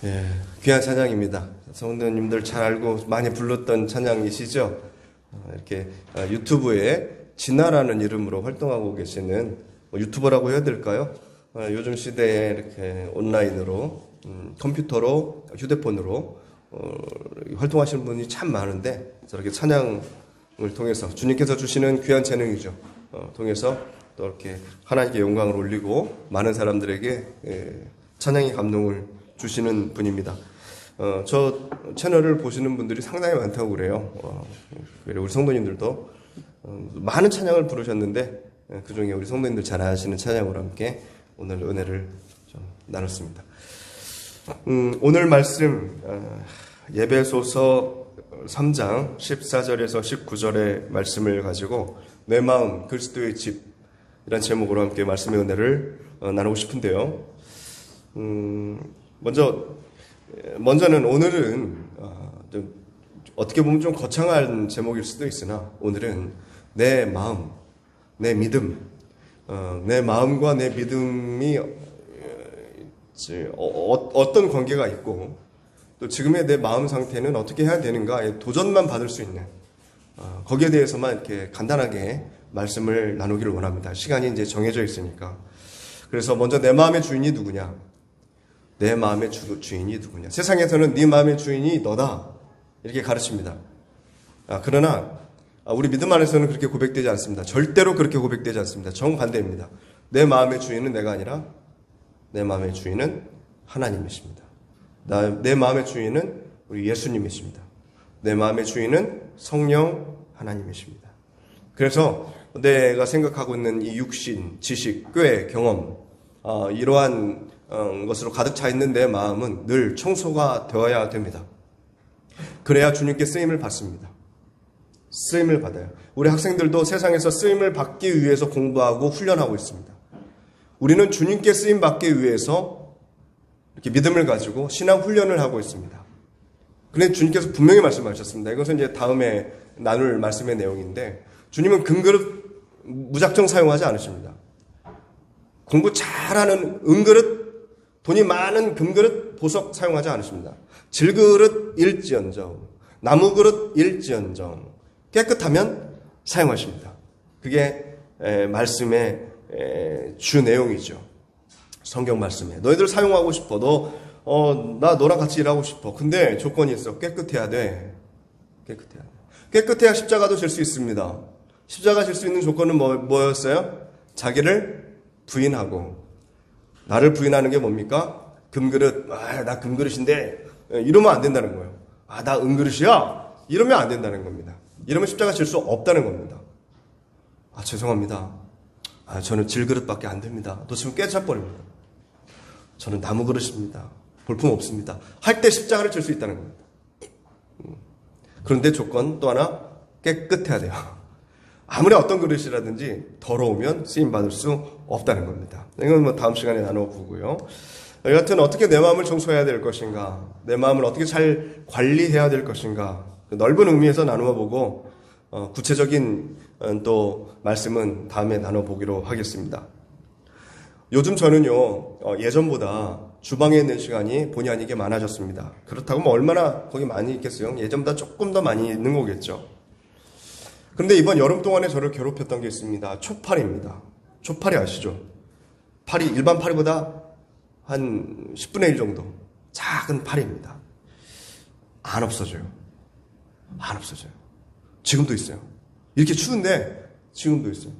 예, 귀한 찬양입니다. 성도님들 잘 알고 많이 불렀던 찬양이시죠? 이렇게 유튜브에 진아라는 이름으로 활동하고 계시는 유튜버라고 해야 될까요? 요즘 시대에 이렇게 온라인으로 컴퓨터로 휴대폰으로 활동하시는 분이 참 많은데 저렇게 찬양을 통해서 주님께서 주시는 귀한 재능이죠. 통해서 또 이렇게 하나님께 영광을 올리고 많은 사람들에게 찬양의 감동을 주시는 분입니다. 저 채널을 보시는 분들이 상당히 많다고 그래요. 우리 성도님들도 많은 찬양을 부르셨는데 그 중에 우리 성도님들 잘 아시는 찬양으로 함께 오늘 은혜를 좀 나눴습니다. 오늘 말씀 예배소서 3장 14절에서 19절의 말씀을 가지고 내 마음 그리스도의 집이란 제목으로 함께 말씀의 은혜를 나누고 싶은데요. 먼저는 오늘은 좀 어떻게 보면 좀 거창한 제목일 수도 있으나 오늘은 내 마음, 내 믿음, 내 마음과 내 믿음이 어떤 관계가 있고 또 지금의 내 마음 상태는 어떻게 해야 되는가 도전만 받을 수 있는 거기에 대해서만 이렇게 간단하게 말씀을 나누기를 원합니다. 시간이 이제 정해져 있으니까. 그래서 먼저 내 마음의 주인이 누구냐? 내 마음의 주인이 누구냐? 세상에서는 네 마음의 주인이 너다 이렇게 가르칩니다. 그러나 우리 믿음 안에서는 그렇게 고백되지 않습니다. 절대로 그렇게 고백되지 않습니다. 정반대입니다. 내 마음의 주인은 내가 아니라 내 마음의 주인은 하나님이십니다. 내 마음의 주인은 우리 예수님이십니다. 내 마음의 주인은 성령 하나님이십니다. 그래서 내가 생각하고 있는 이 육신, 지식, 꾀, 경험 이러한 것으로 가득 차 있는 내 마음은 늘 청소가 되어야 됩니다. 그래야 주님께 쓰임을 받습니다. 쓰임을 받아요. 우리 학생들도 세상에서 쓰임을 받기 위해서 공부하고 훈련하고 있습니다. 우리는 주님께 쓰임 받기 위해서 이렇게 믿음을 가지고 신앙 훈련을 하고 있습니다. 그런데 주님께서 분명히 말씀하셨습니다. 이것은 이제 다음에 나눌 말씀의 내용인데 주님은 금그릇 무작정 사용하지 않으십니다. 공부 잘하는 은그릇, 돈이 많은 금그릇, 보석 사용하지 않으십니다. 질그릇 일지언정, 나무그릇 일지언정, 깨끗하면 사용하십니다. 그게 말씀의 주 내용이죠. 성경 말씀에. 너희들 사용하고 싶어. 나 너랑 같이 일하고 싶어. 근데 조건이 있어. 깨끗해야 돼. 깨끗해야 돼. 깨끗해야 십자가도 질 수 있습니다. 십자가 질 수 있는 조건은 뭐였어요? 자기를 부인하고. 나를 부인하는 게 뭡니까? 금그릇. 나 금그릇인데 이러면 안 된다는 거예요. 나 은그릇이야? 이러면 안 된다는 겁니다. 이러면 십자가 질 수 없다는 겁니다. 죄송합니다. 저는 질그릇밖에 안 됩니다. 또 지금 깨쳐버립니다. 저는 나무그릇입니다. 볼품 없습니다. 할 때 십자가를 질 수 있다는 겁니다. 그런데 조건 또 하나 깨끗해야 돼요. 아무리 어떤 그릇이라든지 더러우면 쓰임받을 수 없다는 겁니다. 이건 다음 시간에 나눠보고요. 여하튼 어떻게 내 마음을 청소해야 될 것인가, 내 마음을 어떻게 잘 관리해야 될 것인가, 넓은 의미에서 나누어 보고 구체적인 또 말씀은 다음에 나눠보기로 하겠습니다. 요즘 저는요, 예전보다 주방에 있는 시간이 본의 아니게 많아졌습니다. 그렇다고 뭐 얼마나 거기 많이 있겠어요? 예전보다 조금 더 많이 있는 거겠죠. 그런데 이번 여름 동안에 저를 괴롭혔던 게 있습니다. 초파리입니다. 초파리 아시죠? 파리, 일반 파리보다 한 10분의 1 정도 작은 파리입니다. 안 없어져요. 안 없어져요. 지금도 있어요. 이렇게 추운데 지금도 있어요.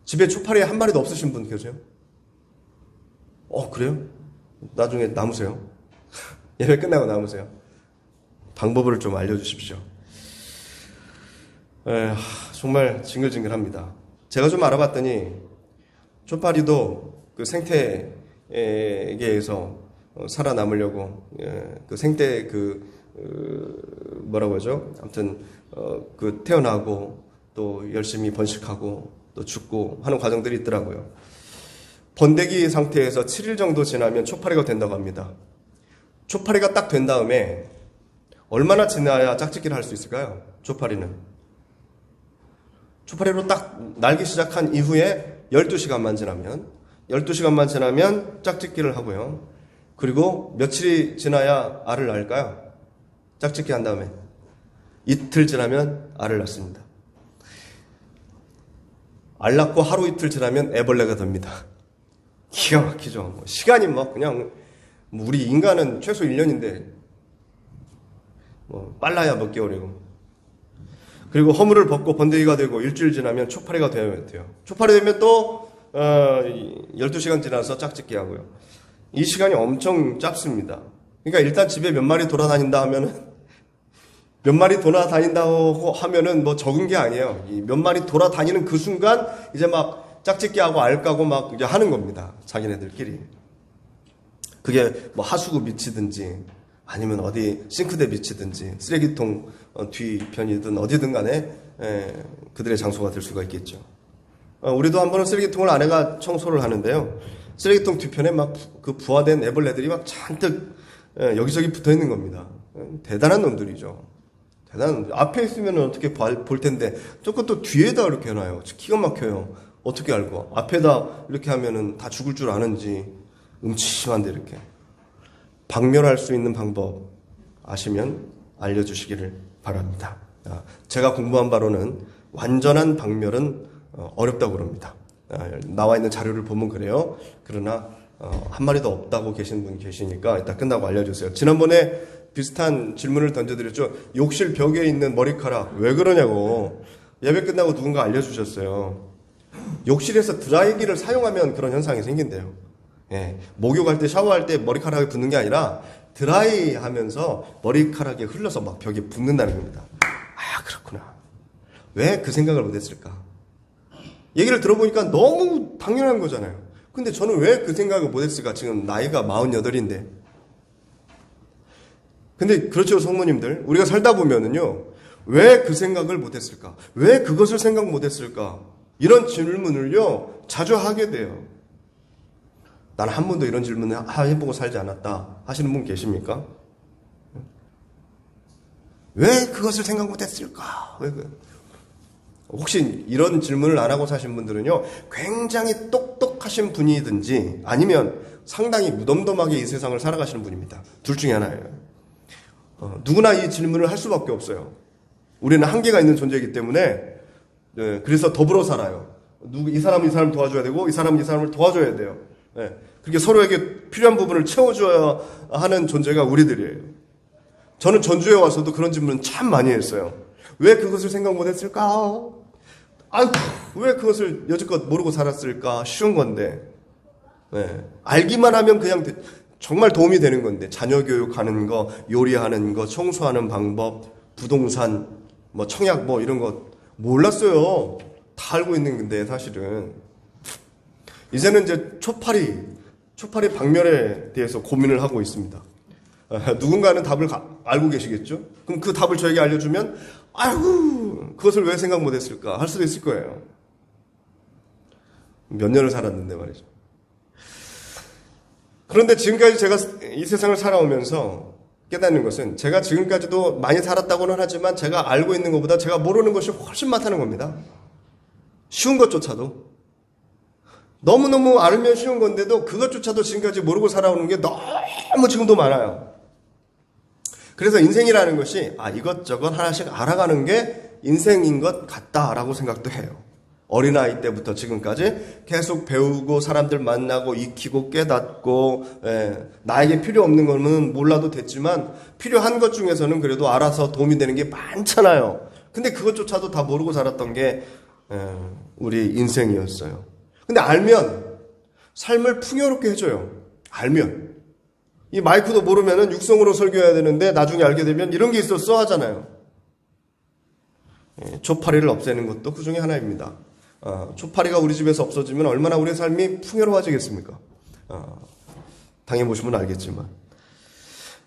집에 초파리 한 마리도 없으신 분 계세요? 그래요? 나중에 남으세요. 예배 끝나고 남으세요. 방법을 좀 알려주십시오. 정말 징글징글합니다. 제가 좀 알아봤더니 초파리도 그 생태계에서 살아남으려고 그 생태 뭐라고 하죠? 아무튼 태어나고 또 열심히 번식하고 또 죽고 하는 과정들이 있더라고요. 번데기 상태에서 7일 정도 지나면 초파리가 된다고 합니다. 초파리가 딱 된 다음에 얼마나 지나야 짝짓기를 할 수 있을까요? 초파리는. 초파리로 딱 날기 시작한 이후에 12시간만 지나면 짝짓기를 하고요. 그리고 며칠이 지나야 알을 낳을까요? 짝짓기 한 다음에 이틀 지나면 알을 낳습니다. 알 낳고 하루 이틀 지나면 애벌레가 됩니다. 기가 막히죠. 시간이 그냥 우리 인간은 최소 1년인데 빨라야 몇 개월이고, 그리고 허물을 벗고 번데기가 되고 일주일 지나면 초파리가 되어야 돼요. 초파리 되면 또 12시간 지나서 짝짓기 하고요. 이 시간이 엄청 짧습니다. 그러니까 일단 집에 몇 마리 돌아다닌다 하면은 몇 마리 돌아다닌다고 하면은 적은 게 아니에요. 이 몇 마리 돌아다니는 그 순간 이제 막 짝짓기 하고 알 까고 막 이제 하는 겁니다. 자기네들끼리. 그게 하수구 밑이든지 아니면 어디 싱크대 밑이든지 쓰레기통 뒤편이든 어디든 간에 그들의 장소가 될 수가 있겠죠. 우리도 한 번은 쓰레기통을 아내가 청소를 하는데요. 쓰레기통 뒤편에 그 부화된 애벌레들이 잔뜩 여기저기 붙어 있는 겁니다. 대단한 놈들이죠. 대단한 놈들. 앞에 있으면 어떻게 볼 텐데 조금 또 뒤에다 이렇게 해놔요. 기가 막혀요. 어떻게 알고. 앞에다 이렇게 하면은 다 죽을 줄 아는지 음침한데 이렇게. 박멸할 수 있는 방법 아시면 알려주시기를 바랍니다. 제가 공부한 바로는 완전한 박멸은 어렵다고 그럽니다. 나와 있는 자료를 보면 그래요. 그러나 한 마리도 없다고 계신 분이 계시니까 이따 끝나고 알려주세요. 지난번에 비슷한 질문을 던져드렸죠. 욕실 벽에 있는 머리카락 왜 그러냐고 예배 끝나고 누군가 알려주셨어요. 욕실에서 드라이기를 사용하면 그런 현상이 생긴대요. 목욕할 때 샤워할 때 머리카락이 붙는 게 아니라 드라이 하면서 머리카락이 흘러서 벽에 붙는다는 겁니다. 그렇구나. 왜 그 생각을 못했을까? 얘기를 들어보니까 너무 당연한 거잖아요. 근데 저는 왜 그 생각을 못했을까? 지금 나이가 48인데. 근데 그렇죠, 성모님들. 우리가 살다 보면은요, 왜 그 생각을 못했을까? 왜 그것을 생각 못했을까? 이런 질문을요, 자주 하게 돼요. 난 한 번도 이런 질문을 해보고 살지 않았다 하시는 분 계십니까? 왜 그것을 생각 못했을까? 혹시 이런 질문을 안 하고 사신 분들은요, 굉장히 똑똑하신 분이든지 아니면 상당히 무덤덤하게 이 세상을 살아가시는 분입니다. 둘 중에 하나예요. 누구나 이 질문을 할 수밖에 없어요. 우리는 한계가 있는 존재이기 때문에 그래서 더불어 살아요. 이 사람은 이 사람을 도와줘야 되고 이 사람은 이 사람을 도와줘야 돼요. 그렇게 서로에게 필요한 부분을 채워줘야 하는 존재가 우리들이에요. 저는 전주에 와서도 그런 질문 참 많이 했어요. 왜 그것을 생각 못했을까? 왜 그것을 여지껏 모르고 살았을까? 쉬운 건데. 알기만 하면 그냥 정말 도움이 되는 건데. 자녀 교육하는 거, 요리하는 거, 청소하는 방법, 부동산, 청약 이런 거 몰랐어요. 다 알고 있는 건데 사실은. 이제는 이제 초파리 박멸에 대해서 고민을 하고 있습니다. 누군가는 답을 알고 계시겠죠? 그럼 그 답을 저에게 알려주면 그것을 왜 생각 못했을까 할 수도 있을 거예요. 몇 년을 살았는데 말이죠. 그런데 지금까지 제가 이 세상을 살아오면서 깨닫는 것은 제가 지금까지도 많이 살았다고는 하지만 제가 알고 있는 것보다 제가 모르는 것이 훨씬 많다는 겁니다. 쉬운 것조차도. 너무너무 알면 쉬운 건데도 그것조차도 지금까지 모르고 살아오는 게 너무 지금도 많아요. 그래서 인생이라는 것이 이것저것 하나씩 알아가는 게 인생인 것 같다라고 생각도 해요. 어린아이 때부터 지금까지 계속 배우고 사람들 만나고 익히고 깨닫고 나에게 필요 없는 거는 몰라도 됐지만 필요한 것 중에서는 그래도 알아서 도움이 되는 게 많잖아요. 근데 그것조차도 다 모르고 살았던 게 우리 인생이었어요. 근데 알면 삶을 풍요롭게 해줘요. 알면. 이 마이크도 모르면은 육성으로 설교해야 되는데 나중에 알게 되면 이런 게 있었어 하잖아요. 초파리를 없애는 것도 그 중에 하나입니다. 초파리가 우리 집에서 없어지면 얼마나 우리의 삶이 풍요로워지겠습니까? 당해보시면 알겠지만.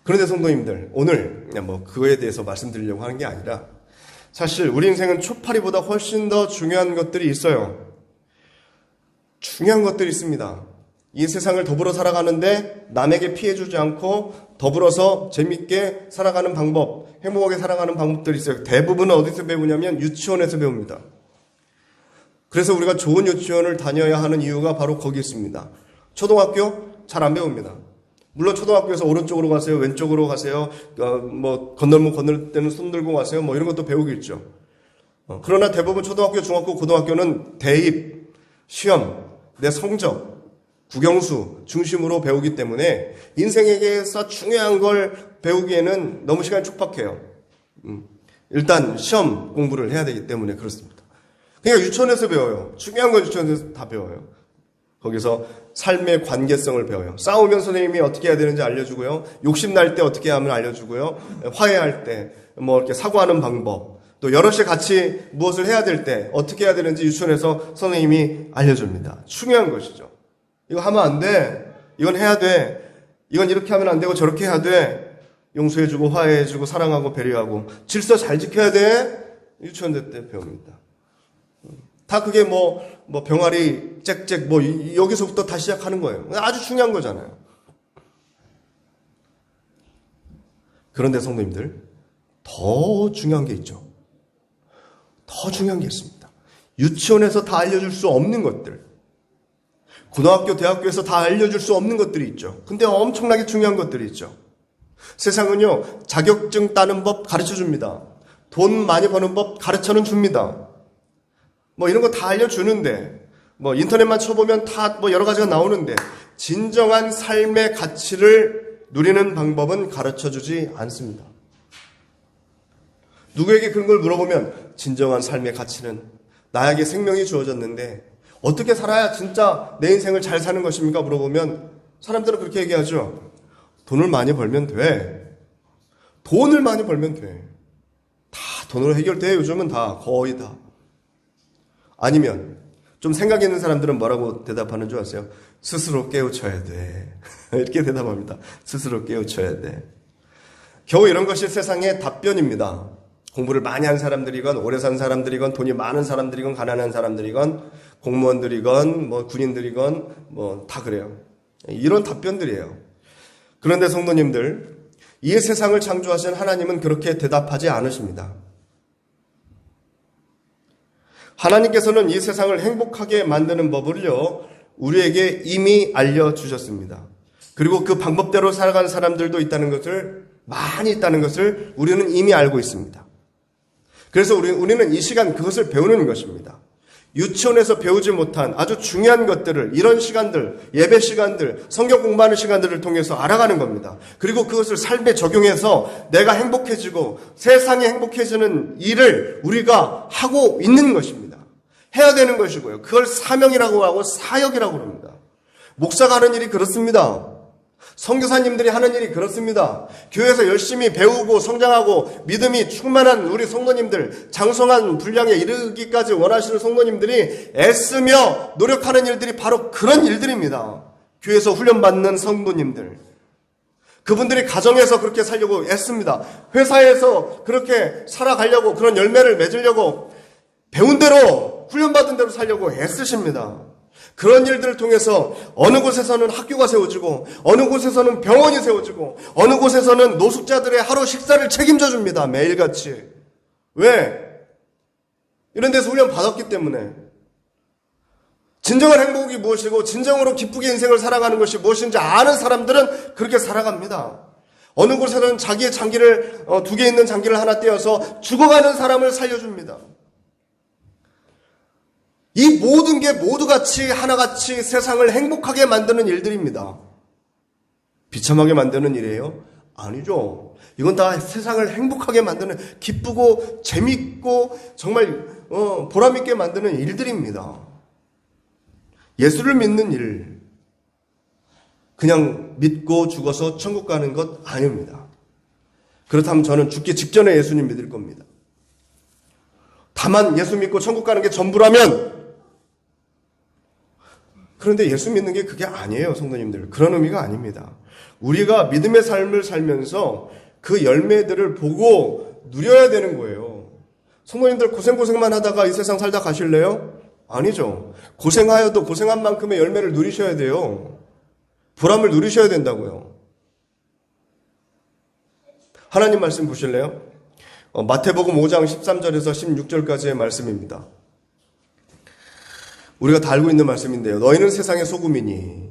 그런데 성도님들, 오늘 그거에 대해서 말씀드리려고 하는 게 아니라 사실 우리 인생은 초파리보다 훨씬 더 중요한 것들이 있어요. 중요한 것들이 있습니다. 이 세상을 더불어 살아가는데 남에게 피해주지 않고 더불어서 재밌게 살아가는 방법, 행복하게 살아가는 방법들이 있어요. 대부분은 어디서 배우냐면 유치원에서 배웁니다. 그래서 우리가 좋은 유치원을 다녀야 하는 이유가 바로 거기 있습니다. 초등학교 잘 안 배웁니다. 물론 초등학교에서 오른쪽으로 가세요, 왼쪽으로 가세요, 건널목 건널 때는 손 들고 가세요, 이런 것도 배우겠죠. 그러나 대부분 초등학교, 중학교, 고등학교는 대입, 시험, 내 성적, 국영수 중심으로 배우기 때문에 인생에게서 중요한 걸 배우기에는 너무 시간이 촉박해요. 일단 시험 공부를 해야 되기 때문에 그렇습니다. 그러니까 유치원에서 배워요. 중요한 건 유치원에서 다 배워요. 거기서 삶의 관계성을 배워요. 싸우면 선생님이 어떻게 해야 되는지 알려주고요. 욕심날 때 어떻게 하면 알려주고요. 화해할 때 이렇게 사과하는 방법, 또 여럿이 같이 무엇을 해야 될 때 어떻게 해야 되는지 유치원에서 선생님이 알려줍니다. 중요한 것이죠. 이거 하면 안 돼. 이건 해야 돼. 이건 이렇게 하면 안 되고 저렇게 해야 돼. 용서해주고 화해해주고 사랑하고 배려하고 질서 잘 지켜야 돼. 유치원 때 배웁니다. 다 그게 병아리 짹짹 여기서부터 다 시작하는 거예요. 아주 중요한 거잖아요. 그런데 성도님들, 더 중요한 게 있죠. 더 중요한 게 있습니다. 유치원에서 다 알려줄 수 없는 것들, 고등학교, 대학교에서 다 알려줄 수 없는 것들이 있죠. 근데 엄청나게 중요한 것들이 있죠. 세상은요, 자격증 따는 법 가르쳐 줍니다. 돈 많이 버는 법 가르쳐는 줍니다. 이런 거 다 알려주는데, 인터넷만 쳐보면 다 여러 가지가 나오는데, 진정한 삶의 가치를 누리는 방법은 가르쳐 주지 않습니다. 누구에게 그런 걸 물어보면, 진정한 삶의 가치는 나에게 생명이 주어졌는데, 어떻게 살아야 진짜 내 인생을 잘 사는 것입니까? 물어보면, 사람들은 그렇게 얘기하죠. 돈을 많이 벌면 돼. 돈을 많이 벌면 돼. 다 돈으로 해결돼. 요즘은 다, 거의 다. 아니면 좀 생각 있는 사람들은 뭐라고 대답하는 줄 아세요? 스스로 깨우쳐야 돼. 이렇게 대답합니다. 스스로 깨우쳐야 돼. 겨우 이런 것이 세상의 답변입니다. 공부를 많이 한 사람들이건 오래 산 사람들이건 돈이 많은 사람들이건 가난한 사람들이건 공무원들이건 군인들이건 다 그래요. 이런 답변들이에요. 그런데 성도님들, 이 세상을 창조하신 하나님은 그렇게 대답하지 않으십니다. 하나님께서는 이 세상을 행복하게 만드는 법을요, 우리에게 이미 알려주셨습니다. 그리고 그 방법대로 살아가는 사람들도 있다는 것을, 많이 있다는 것을 우리는 이미 알고 있습니다. 그래서 우리는 이 시간 그것을 배우는 것입니다. 유치원에서 배우지 못한 아주 중요한 것들을, 이런 시간들, 예배 시간들, 성경 공부하는 시간들을 통해서 알아가는 겁니다. 그리고 그것을 삶에 적용해서 내가 행복해지고 세상이 행복해지는 일을 우리가 하고 있는 것입니다. 해야 되는 것이고요. 그걸 사명이라고 하고 사역이라고 합니다. 목사가 하는 일이 그렇습니다. 선교사님들이 하는 일이 그렇습니다. 교회에서 열심히 배우고 성장하고 믿음이 충만한 우리 성도님들, 장성한 분량에 이르기까지 원하시는 성도님들이 애쓰며 노력하는 일들이 바로 그런 일들입니다. 교회에서 훈련받는 성도님들, 그분들이 가정에서 그렇게 살려고 애씁니다. 회사에서 그렇게 살아가려고, 그런 열매를 맺으려고 배운 대로, 훈련받은 대로 살려고 애쓰십니다. 그런 일들을 통해서 어느 곳에서는 학교가 세워지고, 어느 곳에서는 병원이 세워지고, 어느 곳에서는 노숙자들의 하루 식사를 책임져 줍니다. 매일같이. 왜? 이런 데서 훈련 받았기 때문에. 진정한 행복이 무엇이고 진정으로 기쁘게 인생을 살아가는 것이 무엇인지 아는 사람들은 그렇게 살아갑니다. 어느 곳에서는 자기의 장기를, 2개 있는 장기를 하나 떼어서 죽어가는 사람을 살려줍니다. 이 모든 게 모두 같이 하나같이 세상을 행복하게 만드는 일들입니다. 비참하게 만드는 일이에요? 아니죠. 이건 다 세상을 행복하게 만드는, 기쁘고 재밌고 정말 보람있게 만드는 일들입니다. 예수를 믿는 일, 그냥 믿고 죽어서 천국 가는 것 아닙니다. 그렇다면 저는 죽기 직전에 예수님 믿을 겁니다. 다만 예수 믿고 천국 가는 게 전부라면, 그런데 예수 믿는 게 그게 아니에요, 성도님들. 그런 의미가 아닙니다. 우리가 믿음의 삶을 살면서 그 열매들을 보고 누려야 되는 거예요. 성도님들 고생만 하다가 이 세상 살다 가실래요? 아니죠. 고생하여도 고생한 만큼의 열매를 누리셔야 돼요. 보람을 누리셔야 된다고요. 하나님 말씀 보실래요? 마태복음 5장 13절에서 16절까지의 말씀입니다. 우리가 다 알고 있는 말씀인데요. 너희는 세상의 소금이니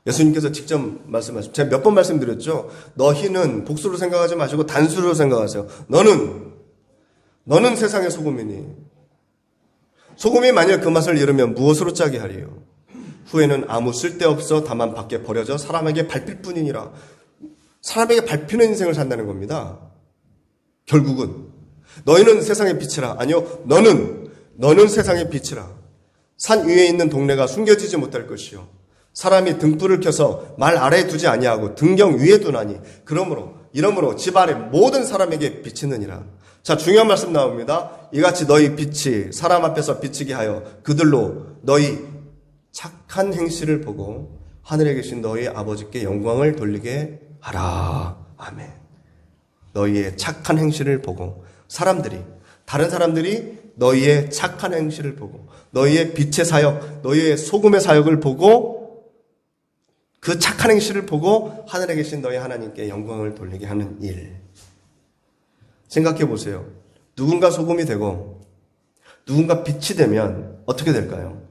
예수님께서 직접 말씀하셨죠. 제가 몇 번 말씀드렸죠. 너희는 복수로 생각하지 마시고 단수로 생각하세요. 너는 세상의 소금이니 소금이 만일 그 맛을 잃으면 무엇으로 짜게 하리요. 후에는 아무 쓸데없어 다만 밖에 버려져 사람에게 밟힐 뿐이니라. 사람에게 밟히는 인생을 산다는 겁니다. 결국은 너희는 세상의 빛이라. 아니요, 너는 세상의 빛이라. 산 위에 있는 동네가 숨겨지지 못할 것이요 사람이 등불을 켜서 말 아래에 두지 아니하고 등경 위에 두나니 이러므로 집 아래 모든 사람에게 비치느니라. 자, 중요한 말씀 나옵니다. 이같이 너희 빛이 사람 앞에서 비치게 하여 그들로 너희 착한 행실을 보고 하늘에 계신 너희 아버지께 영광을 돌리게 하라. 아멘. 너희의 착한 행실을 보고 다른 사람들이 너희의 착한 행실을 보고 너희의 빛의 사역, 너희의 소금의 사역을 보고 그 착한 행실을 보고 하늘에 계신 너희 하나님께 영광을 돌리게 하는 일. 생각해 보세요. 누군가 소금이 되고 누군가 빛이 되면 어떻게 될까요?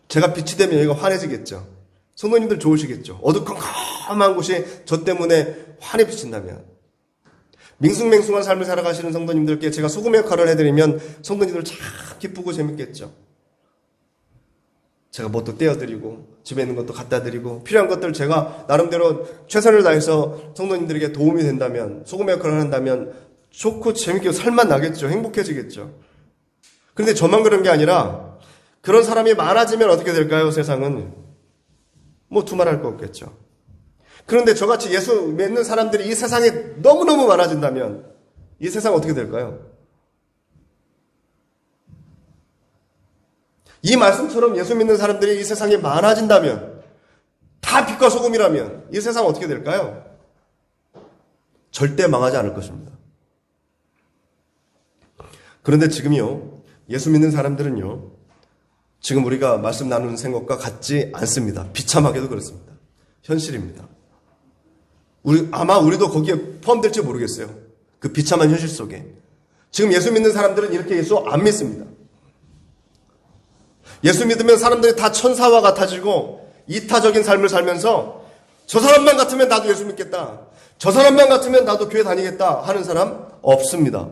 제가 빛이 되면 여기가 환해지겠죠. 성도님들 좋으시겠죠. 어두컴컴한 곳이 저 때문에 환히 비친다면, 밍숭맹숭한 삶을 살아가시는 성도님들께 제가 소금의 역할을 해드리면 성도님들 참 기쁘고 재밌겠죠. 제가 뭣도 떼어드리고 집에 있는 것도 갖다 드리고 필요한 것들 제가 나름대로 최선을 다해서 성도님들에게 도움이 된다면, 소금의 역할을 한다면 좋고 재밌게 살만 나겠죠. 행복해지겠죠. 그런데 저만 그런 게 아니라 그런 사람이 많아지면 어떻게 될까요? 세상은 두말할 거 없겠죠. 그런데 저같이 예수 믿는 사람들이 이 세상에 너무너무 많아진다면 이 세상 어떻게 될까요? 이 말씀처럼 예수 믿는 사람들이 이 세상에 많아진다면, 다 빛과 소금이라면 이 세상 어떻게 될까요? 절대 망하지 않을 것입니다. 그런데 지금요, 예수 믿는 사람들은요, 지금 우리가 말씀 나누는 생각과 같지 않습니다. 비참하게도 그렇습니다. 현실입니다. 아마 우리도 거기에 포함될지 모르겠어요. 그 비참한 현실 속에. 지금 예수 믿는 사람들은 이렇게 예수 안 믿습니다. 예수 믿으면 사람들이 다 천사와 같아지고 이타적인 삶을 살면서 저 사람만 같으면 나도 예수 믿겠다, 저 사람만 같으면 나도 교회 다니겠다 하는 사람 없습니다.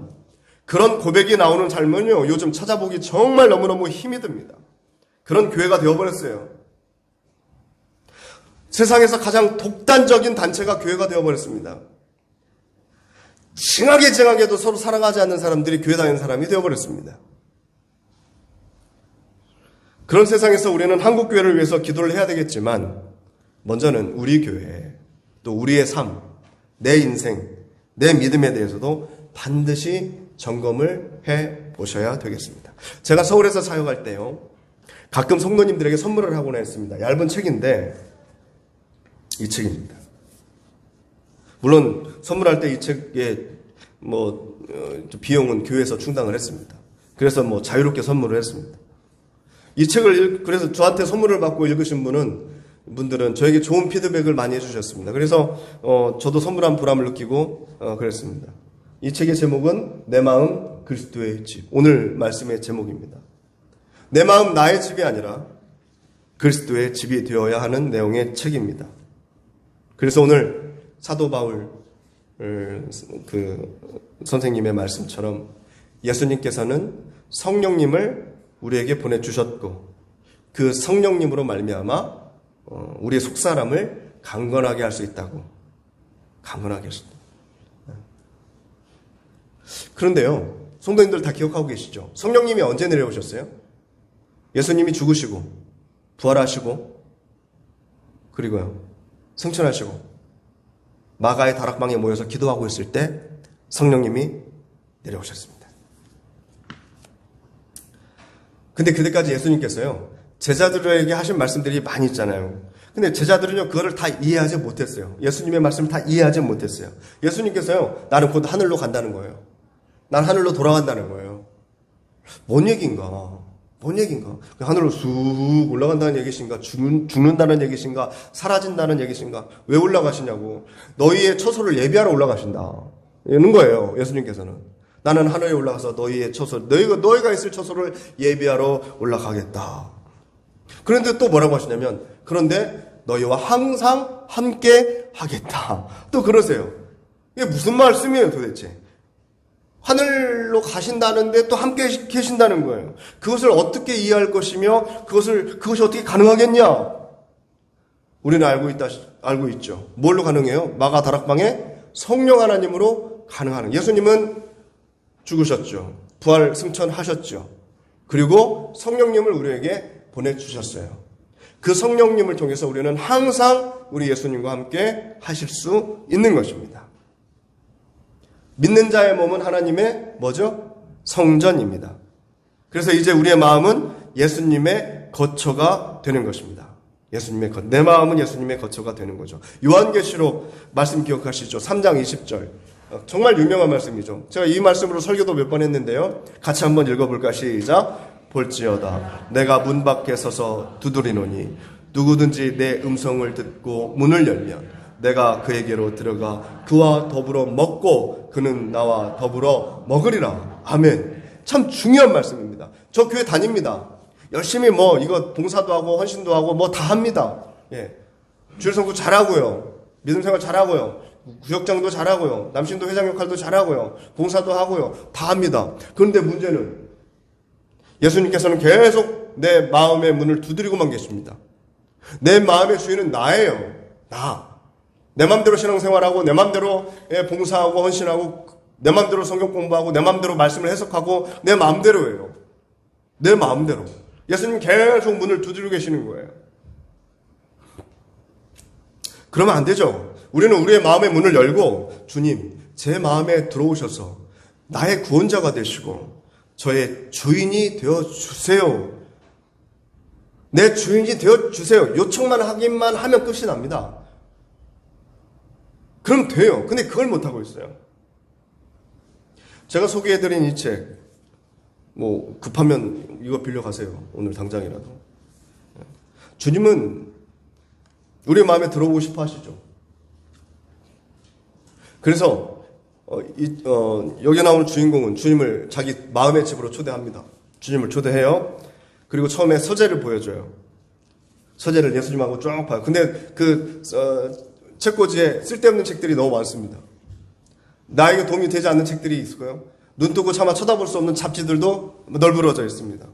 그런 고백이 나오는 삶은요, 요즘 찾아보기 정말 너무너무 힘이 듭니다. 그런 교회가 되어버렸어요. 세상에서 가장 독단적인 단체가 교회가 되어버렸습니다. 징하게도 서로 사랑하지 않는 사람들이 교회 다니는 사람이 되어버렸습니다. 그런 세상에서 우리는 한국교회를 위해서 기도를 해야 되겠지만, 먼저는 우리 교회, 또 우리의 삶, 내 인생, 내 믿음에 대해서도 반드시 점검을 해 보셔야 되겠습니다. 제가 서울에서 사역할 때요, 가끔 성도님들에게 선물을 하곤 했습니다. 얇은 책인데 이 책입니다. 물론 선물할 때 이 책의 비용은 교회에서 충당을 했습니다. 그래서 자유롭게 선물을 했습니다. 이 책을 그래서 저한테 선물을 받고 읽으신 분들은 저에게 좋은 피드백을 많이 해주셨습니다. 그래서 저도 선물한 보람을 느끼고 그랬습니다. 이 책의 제목은 내 마음 그리스도의 집. 오늘 말씀의 제목입니다. 내 마음 나의 집이 아니라 그리스도의 집이 되어야 하는 내용의 책입니다. 그래서 오늘 사도 바울 선생님의 말씀처럼 예수님께서는 성령님을 우리에게 보내주셨고, 그 성령님으로 말미암아 우리의 속사람을 강건하게 할 수 있다고. 강건하게 할 수 있다. 그런데요, 성도님들 다 기억하고 계시죠? 성령님이 언제 내려오셨어요? 예수님이 죽으시고 부활하시고 그리고요 승천하시고 마가의 다락방에 모여서 기도하고 있을 때 성령님이 내려오셨습니다. 근데 그때까지 예수님께서요, 제자들에게 하신 말씀들이 많이 있잖아요. 근데 제자들은요, 그거를 다 이해하지 못했어요. 예수님의 말씀을 다 이해하지 못했어요. 예수님께서요, 나는 곧 하늘로 간다는 거예요. 난 하늘로 돌아간다는 거예요. 뭔 얘기인가? 하늘로 쑥 올라간다는 얘기신가? 죽는다는 얘기신가? 사라진다는 얘기신가? 왜 올라가시냐고. 너희의 처소를 예비하러 올라가신다. 이러는 거예요, 예수님께서는. 나는 하늘에 올라가서 너희의 처소, 너희가 있을 처소를 예비하러 올라가겠다. 그런데 또 뭐라고 하시냐면, 그런데 너희와 항상 함께 하겠다. 또 그러세요. 이게 무슨 말씀이에요 도대체? 하늘로 가신다는데 또 함께 계신다는 거예요. 그것을 어떻게 이해할 것이며 그것이 어떻게 가능하겠냐? 우리는 알고 있죠. 뭘로 가능해요? 마가 다락방에 성령 하나님으로 가능하는. 예수님은 죽으셨죠. 부활 승천하셨죠. 그리고 성령님을 우리에게 보내주셨어요. 그 성령님을 통해서 우리는 항상 우리 예수님과 함께 하실 수 있는 것입니다. 믿는 자의 몸은 하나님의 뭐죠? 성전입니다. 그래서 이제 우리의 마음은 예수님의 거처가 되는 것입니다. 내 마음은 예수님의 거처가 되는 거죠. 요한계시록 말씀 기억하시죠? 3장 20절. 정말 유명한 말씀이죠. 제가 이 말씀으로 설교도 몇 번 했는데요. 같이 한번 읽어볼까? 시작. 볼지어다 내가 문 밖에 서서 두드리노니 누구든지 내 음성을 듣고 문을 열면 내가 그에게로 들어가 그와 더불어 먹고 그는 나와 더불어 먹으리라. 아멘. 참 중요한 말씀입니다. 저 교회 다닙니다. 열심히 이거 봉사도 하고 헌신도 하고 다 합니다. 예. 주일 성구 잘하고요. 믿음 생활 잘하고요. 구역장도 잘하고요. 남신도 회장 역할도 잘하고요. 봉사도 하고요. 다 합니다. 그런데 문제는 예수님께서는 계속 내 마음의 문을 두드리고만 계십니다. 내 마음의 주인은 나예요. 내 맘대로 신앙생활하고 내 맘대로 봉사하고 헌신하고 내 맘대로 성경 공부하고 내 맘대로 말씀을 해석하고 내 마음대로예요. 내 마음대로. 예수님 계속 문을 두드리고 계시는 거예요. 그러면 안 되죠. 우리는 우리의 마음의 문을 열고 주님, 제 마음에 들어오셔서 나의 구원자가 되시고 저의 주인이 되어주세요. 내 주인이 되어주세요. 요청만 하기만 하면 끝이 납니다. 그럼 돼요. 근데 그걸 못하고 있어요. 제가 소개해드린 이 책, 급하면 이거 빌려가세요. 오늘 당장이라도. 주님은 우리 마음에 들어오고 싶어 하시죠. 그래서 여기 나오는 주인공은 주님을 자기 마음의 집으로 초대합니다. 주님을 초대해요. 그리고 처음에 서재를 보여줘요. 서재를 예수님하고 쭉 봐요. 근데 책꽂이에 쓸데없는 책들이 너무 많습니다. 나에게 도움이 되지 않는 책들이 있고요. 눈 뜨고 차마 쳐다볼 수 없는 잡지들도 널브러져 있습니다.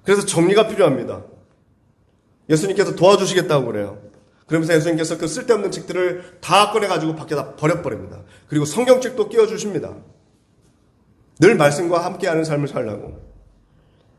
그래서 정리가 필요합니다. 예수님께서 도와주시겠다고 그래요. 그러면서 예수님께서 그 쓸데없는 책들을 다 꺼내가지고 밖에다 버려버립니다. 그리고 성경책도 끼워주십니다. 늘 말씀과 함께하는 삶을 살라고.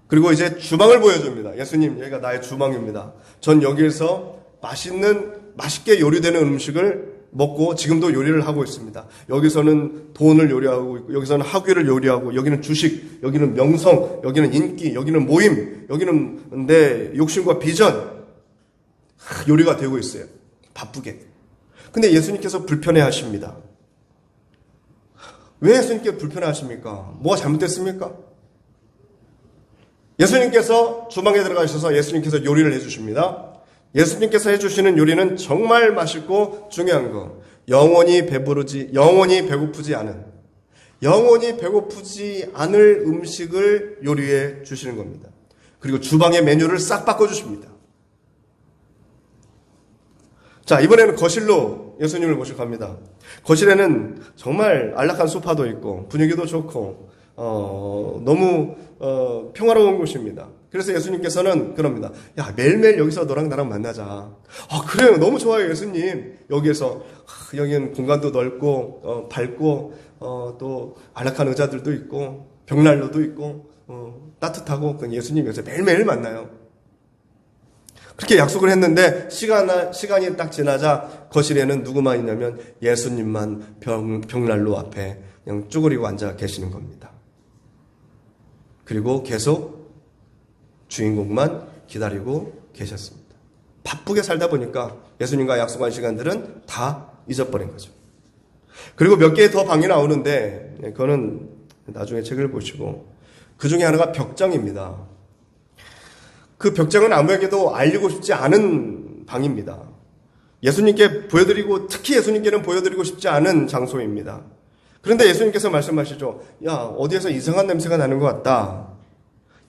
그리고 이제 주방을 보여줍니다. 예수님, 여기가 나의 주방입니다. 전 여기에서 맛있게 요리되는 음식을 먹고 지금도 요리를 하고 있습니다. 여기서는 돈을 요리하고 있고, 여기서는 학위를 요리하고, 여기는 주식, 여기는 명성, 여기는 인기, 여기는 모임, 여기는 내 욕심과 비전. 요리가 되고 있어요. 바쁘게. 근데 예수님께서 불편해 하십니다. 왜 예수님께 불편해 하십니까? 뭐가 잘못됐습니까? 예수님께서 주방에 들어가셔서 예수님께서 요리를 해주십니다. 예수님께서 해주시는 요리는 정말 맛있고 중요한 거. 영원히 배고프지 않을 음식을 요리해 주시는 겁니다. 그리고 주방의 메뉴를 싹 바꿔주십니다. 자, 이번에는 거실로 예수님을 모시고 갑니다. 거실에는 정말 안락한 소파도 있고 분위기도 좋고 너무 평화로운 곳입니다. 그래서 예수님께서는 그럽니다. 야, 매일매일 여기서 너랑 나랑 만나자. 그래요. 너무 좋아요, 예수님. 여기는 공간도 넓고 밝고 또 안락한 의자들도 있고 벽난로도 있고 따뜻하고 예수님 여기서 매일매일 만나요. 그렇게 약속을 했는데 시간이 딱 지나자 거실에는 누구만 있냐면 예수님만 벽난로 앞에 그냥 쭈그리고 앉아 계시는 겁니다. 그리고 계속 주인공만 기다리고 계셨습니다. 바쁘게 살다 보니까 예수님과 약속한 시간들은 다 잊어버린 거죠. 그리고 몇 개의 더 방이 나오는데 그거는 나중에 책을 보시고 그 중에 하나가 벽장입니다. 그 벽장은 아무에게도 알리고 싶지 않은 방입니다. 예수님께 보여드리고 특히 예수님께는 보여드리고 싶지 않은 장소입니다. 그런데 예수님께서 말씀하시죠. 야, 어디에서 이상한 냄새가 나는 것 같다.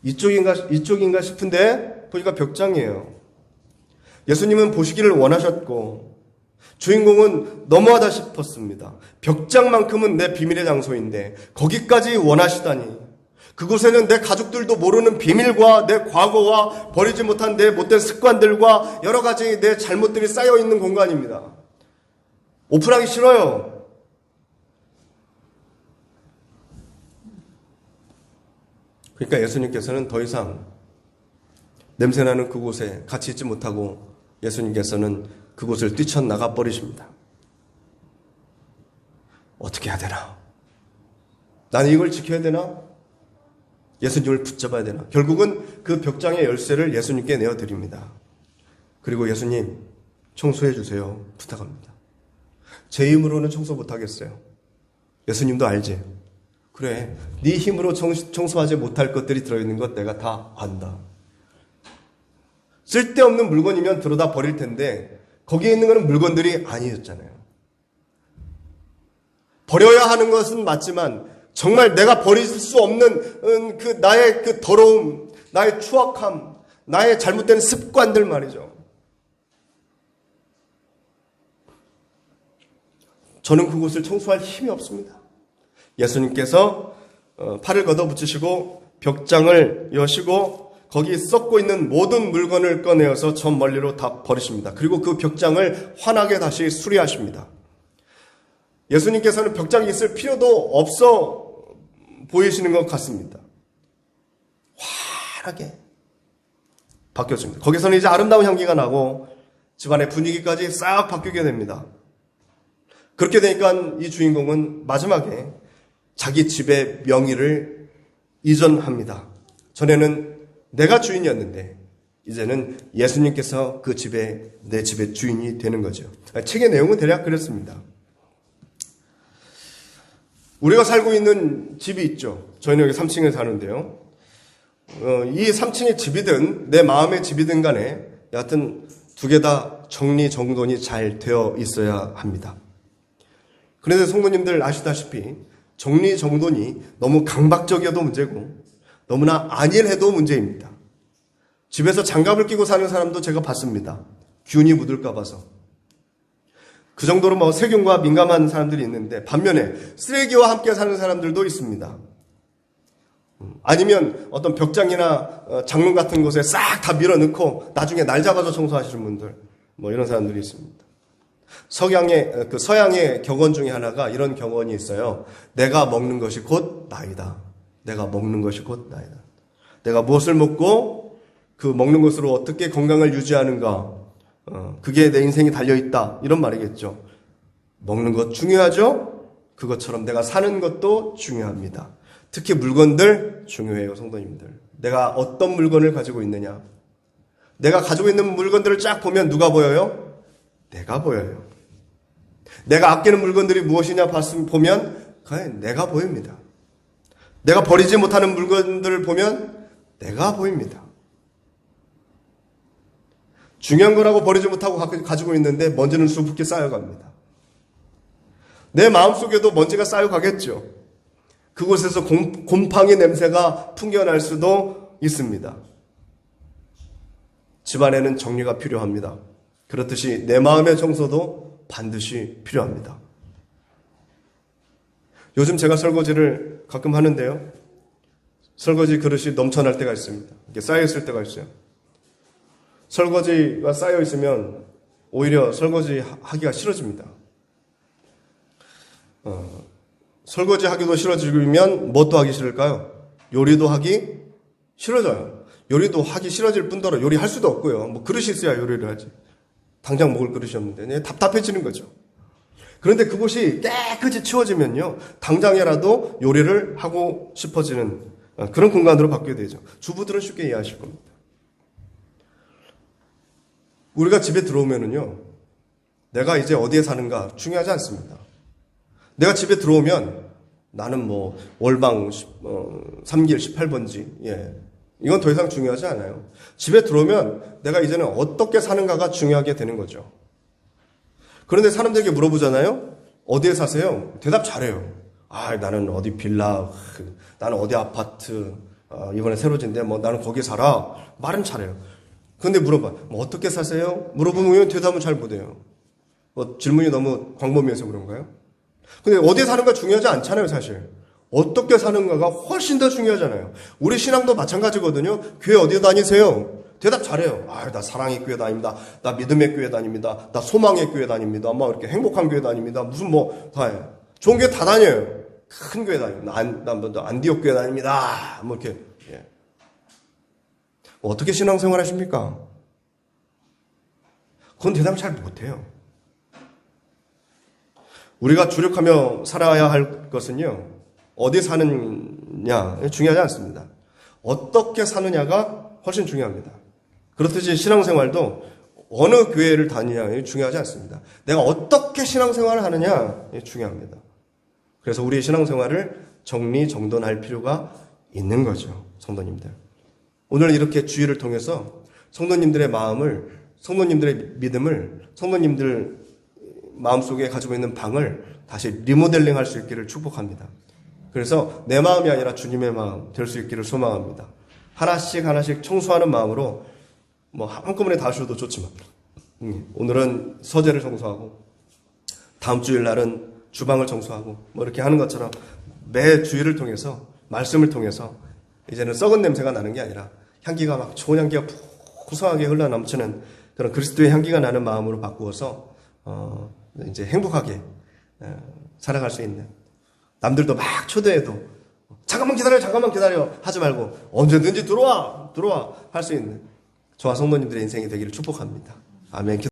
이쪽인가 싶은데 보니까 벽장이에요. 예수님은 보시기를 원하셨고 주인공은 너무하다 싶었습니다. 벽장만큼은 내 비밀의 장소인데 거기까지 원하시다니. 그곳에는 내 가족들도 모르는 비밀과 내 과거와 버리지 못한 내 못된 습관들과 여러 가지 내 잘못들이 쌓여 있는 공간입니다. 오픈하기 싫어요. 그러니까 예수님께서는 더 이상 냄새나는 그곳에 같이 있지 못하고 예수님께서는 그곳을 뛰쳐나가 버리십니다. 어떻게 해야 되나? 나는 이걸 지켜야 되나? 예수님을 붙잡아야 되나? 결국은 그 벽장의 열쇠를 예수님께 내어드립니다. 그리고 예수님, 청소해 주세요. 부탁합니다. 제 힘으로는 청소 못하겠어요. 예수님도 알지? 그래, 네 힘으로 청소하지 못할 것들이 들어있는 것 내가 다 안다. 쓸데없는 물건이면 들어다 버릴 텐데 거기에 있는 것은 물건들이 아니었잖아요. 버려야 하는 것은 맞지만 정말 내가 버릴 수 없는 그 나의 그 더러움, 나의 추악함, 나의 잘못된 습관들 말이죠. 저는 그곳을 청소할 힘이 없습니다. 예수님께서 팔을 걷어붙이시고 벽장을 여시고 거기 썩고 있는 모든 물건을 꺼내어서 저 멀리로 다 버리십니다. 그리고 그 벽장을 환하게 다시 수리하십니다. 예수님께서는 벽장이 있을 필요도 없어 보이시는 것 같습니다. 환하게 바뀌었습니다. 거기서는 이제 아름다운 향기가 나고 집안의 분위기까지 싹 바뀌게 됩니다. 그렇게 되니까 이 주인공은 마지막에 자기 집의 명의를 이전합니다. 전에는 내가 주인이었는데 이제는 예수님께서 그 집에 내 집의 주인이 되는 거죠. 책의 내용은 대략 그렇습니다. 우리가 살고 있는 집이 있죠. 저희는 여기 3층에 사는데요. 이 3층의 집이든 내 마음의 집이든 간에 여하튼 두 개 다 정리정돈이 잘 되어 있어야 합니다. 그런데 성도님들 아시다시피 정리정돈이 너무 강박적이어도 문제고 너무나 안일해도 문제입니다. 집에서 장갑을 끼고 사는 사람도 제가 봤습니다. 균이 묻을까 봐서. 그 정도로 세균과 민감한 사람들이 있는데 반면에 쓰레기와 함께 사는 사람들도 있습니다. 아니면 어떤 벽장이나 장롱 같은 곳에 싹 다 밀어넣고 나중에 날 잡아서 청소하시는 분들 이런 사람들이 있습니다. 서양의 격언 중에 하나가 이런 격언이 있어요. 내가 먹는 것이 곧 나이다. 내가 먹는 것이 곧 나이다. 내가 무엇을 먹고 그 먹는 것으로 어떻게 건강을 유지하는가. 그게 내 인생이 달려있다. 이런 말이겠죠. 먹는 것 중요하죠? 그것처럼 내가 사는 것도 중요합니다. 특히 물건들 중요해요, 성도님들. 내가 어떤 물건을 가지고 있느냐. 내가 가지고 있는 물건들을 쫙 보면 누가 보여요? 내가 보여요. 내가 아끼는 물건들이 무엇이냐 보면 그냥 내가 보입니다. 내가 버리지 못하는 물건들을 보면 내가 보입니다. 중요한 거라고 버리지 못하고 가지고 있는데 먼지는 수북히 쌓여갑니다. 내 마음속에도 먼지가 쌓여가겠죠. 그곳에서 곰팡이 냄새가 풍겨날 수도 있습니다. 집안에는 정리가 필요합니다. 그렇듯이 내 마음의 청소도 반드시 필요합니다. 요즘 제가 설거지를 가끔 하는데요. 설거지 그릇이 넘쳐날 때가 있습니다. 이렇게 쌓여있을 때가 있어요. 설거지가 쌓여있으면 오히려 설거지 하기가 싫어집니다. 설거지 하기도 싫어지면 뭣도 하기 싫을까요? 요리도 하기 싫어져요. 요리도 하기 싫어질 뿐더러 요리할 수도 없고요. 그릇이 있어야 요리를 하지. 당장 먹을 그릇이 없는데 답답해지는 거죠. 그런데 그곳이 깨끗이 치워지면요. 당장이라도 요리를 하고 싶어지는 그런 공간으로 바뀌게 되죠. 주부들은 쉽게 이해하실 겁니다. 우리가 집에 들어오면은요. 내가 이제 어디에 사는가 중요하지 않습니다. 내가 집에 들어오면 나는 월방 3길 18번지 이건 더 이상 중요하지 않아요. 집에 들어오면 내가 이제는 어떻게 사는가가 중요하게 되는 거죠. 그런데 사람들에게 물어보잖아요. 어디에 사세요? 대답 잘해요. 나는 어디 빌라, 나는 어디 아파트, 이번에 새로 진데 나는 거기 살아. 말은 잘해요. 근데 물어봐. 뭐 어떻게 사세요? 물어보면 대답은 잘 못해요. 질문이 너무 광범위해서 그런가요? 근데 어디 사는가 중요하지 않잖아요, 사실. 어떻게 사는가가 훨씬 더 중요하잖아요. 우리 신앙도 마찬가지거든요. 교회 어디 다니세요? 대답 잘해요. 나 사랑의 교회 다닙니다. 나 믿음의 교회 다닙니다. 나 소망의 교회 다닙니다. 막 이렇게 행복한 교회 다닙니다. 무슨 다 해요. 좋은 교회 다 다녀요. 큰 교회 다닙니다. 나 안디옥 교회 다닙니다. 뭐 이렇게. 예. 어떻게 신앙생활 하십니까? 그건 대답 잘 못해요. 우리가 주력하며 살아야 할 것은요, 어디 사느냐 중요하지 않습니다. 어떻게 사느냐가 훨씬 중요합니다. 그렇듯이 신앙생활도 어느 교회를 다니냐 중요하지 않습니다. 내가 어떻게 신앙생활을 하느냐 중요합니다. 그래서 우리의 신앙생활을 정리정돈할 필요가 있는 거죠, 성도님들. 오늘 이렇게 주의를 통해서 성도님들의 마음을, 성도님들의 믿음을, 성도님들 마음속에 가지고 있는 방을 다시 리모델링 할 수 있기를 축복합니다. 그래서 내 마음이 아니라 주님의 마음 될 수 있기를 소망합니다. 하나씩 청소하는 마음으로 한꺼번에 다 하셔도 좋지만 오늘은 서재를 청소하고 다음 주일날은 주방을 청소하고 이렇게 하는 것처럼 매 주일을 통해서 말씀을 통해서 이제는 썩은 냄새가 나는 게 아니라 향기가 막 좋은 향기가 풍성하게 흘러넘치는 그런 그리스도의 향기가 나는 마음으로 바꾸어서 이제 행복하게 살아갈 수 있는, 남들도 막 초대해도 잠깐만 기다려 하지 말고 언제든지 들어와 할 수 있는 저와 성도님들의 인생이 되기를 축복합니다. 아멘.